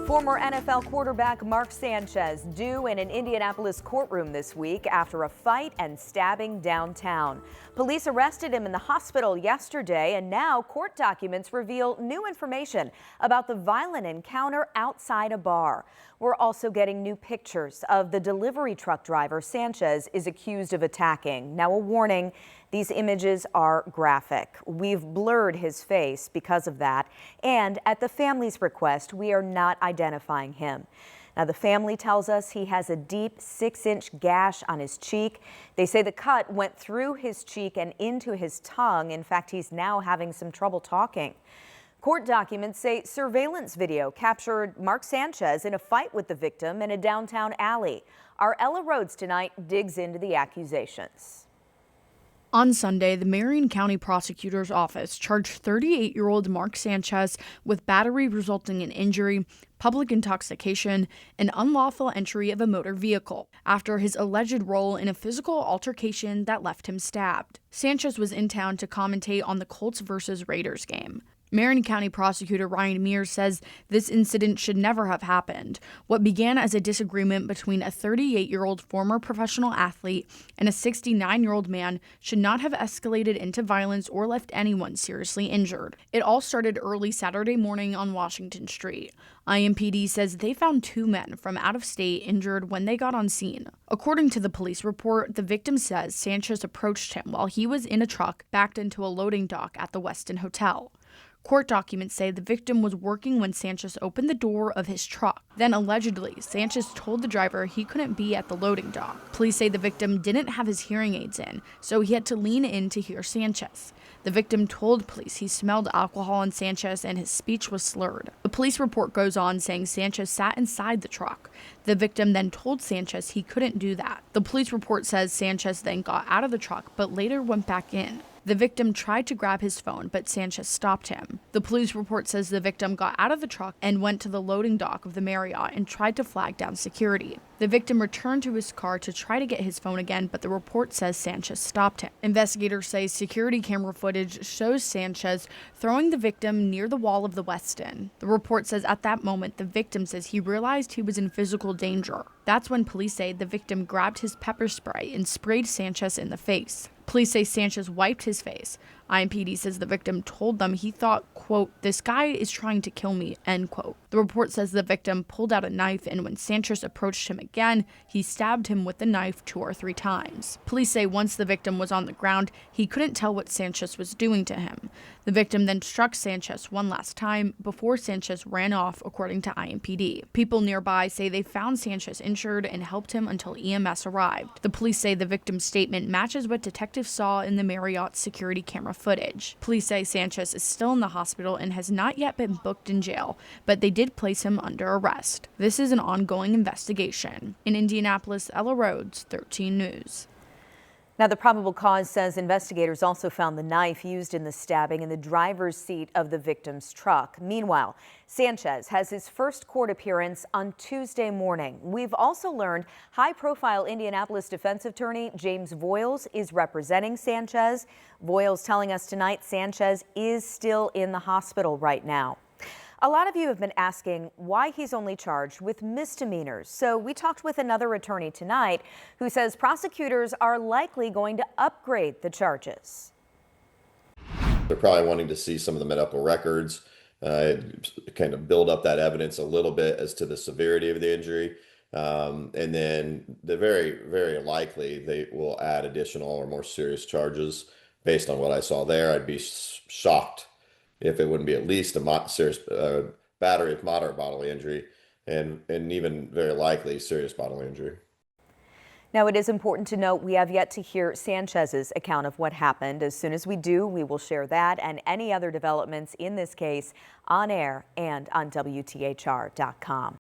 Former NFL quarterback Mark Sanchez due in an Indianapolis courtroom this week after a fight and stabbing downtown. Police arrested him in the hospital yesterday, and now court documents reveal new information about the violent encounter outside a bar. We're also getting new pictures of the delivery truck driver Sanchez is accused of attacking. Now, a warning, these images are graphic. We've blurred his face because of that, and at the family's request, we are not identifying him. Now, the family tells us he has a deep 6-inch gash on his cheek. They say the cut went through his cheek and into his tongue. In fact, he's now having some trouble talking. Court documents say surveillance video captured Mark Sanchez in a fight with the victim in a downtown alley. Our Ella Rhodes tonight digs into the accusations. On Sunday, the Marion County Prosecutor's Office charged 38-year-old Mark Sanchez with battery resulting in injury, public intoxication, and unlawful entry of a motor vehicle after his alleged role in a physical altercation that left him stabbed. Sanchez was in town to commentate on the Colts versus Raiders game. Marion County Prosecutor Mears says this incident should never have happened. What began as a disagreement between a 38-year-old former professional athlete and a 69-year-old man should not have escalated into violence or left anyone seriously injured. It all started early Saturday morning on Washington Street. IMPD says they found 2 men from out of state injured when they got on scene. According to the police report, the victim says Sanchez approached him while he was in a truck backed into a loading dock at the Westin Hotel. Court documents say the victim was working when Sanchez opened the door of his truck. Then, allegedly, Sanchez told the driver he couldn't be at the loading dock. Police say the victim didn't have his hearing aids in, so he had to lean in to hear Sanchez. The victim told police he smelled alcohol on Sanchez and his speech was slurred. The police report goes on saying Sanchez sat inside the truck. The victim then told Sanchez he couldn't do that. The police report says Sanchez then got out of the truck but later went back in. The victim tried to grab his phone, but Sanchez stopped him. The police report says the victim got out of the truck and went to the loading dock of the Marion and tried to flag down security. The victim returned to his car to try to get his phone again, but the report says Sanchez stopped him. Investigators say security camera footage shows Sanchez throwing the victim near the wall of the Westin. The report says at that moment, the victim says he realized he was in physical danger. That's when police say the victim grabbed his pepper spray and sprayed Sanchez in the face. Police say Sanchez wiped his face. IMPD says the victim told them he thought, quote, "This guy is trying to kill me," end quote. The report says the victim pulled out a knife, and when Sanchez approached him again, he stabbed him with the knife 2 or 3 times. Police say once the victim was on the ground, he couldn't tell what Sanchez was doing to him. The victim then struck Sanchez one last time before Sanchez ran off, according to IMPD. People nearby say they found Sanchez injured and helped him until EMS arrived. The police say the victim's statement matches what detectives saw in the Marriott security camera footage. Police say Sanchez is still in the hospital and has not yet been booked in jail, but they did place him under arrest. This is an ongoing investigation. In Indianapolis, Ella Rhodes, 13 News. Now, the probable cause says investigators also found the knife used in the stabbing in the driver's seat of the victim's truck. Meanwhile, Sanchez has his first court appearance on Tuesday morning. We've also learned high-profile Indianapolis defense attorney James Voiles is representing Sanchez. Voiles telling us tonight Sanchez is still in the hospital right now. A lot of you have been asking why he's only charged with misdemeanors. So we talked with another attorney tonight who says prosecutors are likely going to upgrade the charges. They're probably wanting to see some of the medical records, kind of build up that evidence a little bit as to the severity of the injury. And then the very likely they will add additional or more serious charges based on what I saw there. I'd be shocked if it wouldn't be at least a serious battery of moderate bodily injury and even very likely serious bodily injury. Now, it is important to note we have yet to hear Sanchez's account of what happened. As soon as we do, we will share that and any other developments in this case on air and on WTHR.com.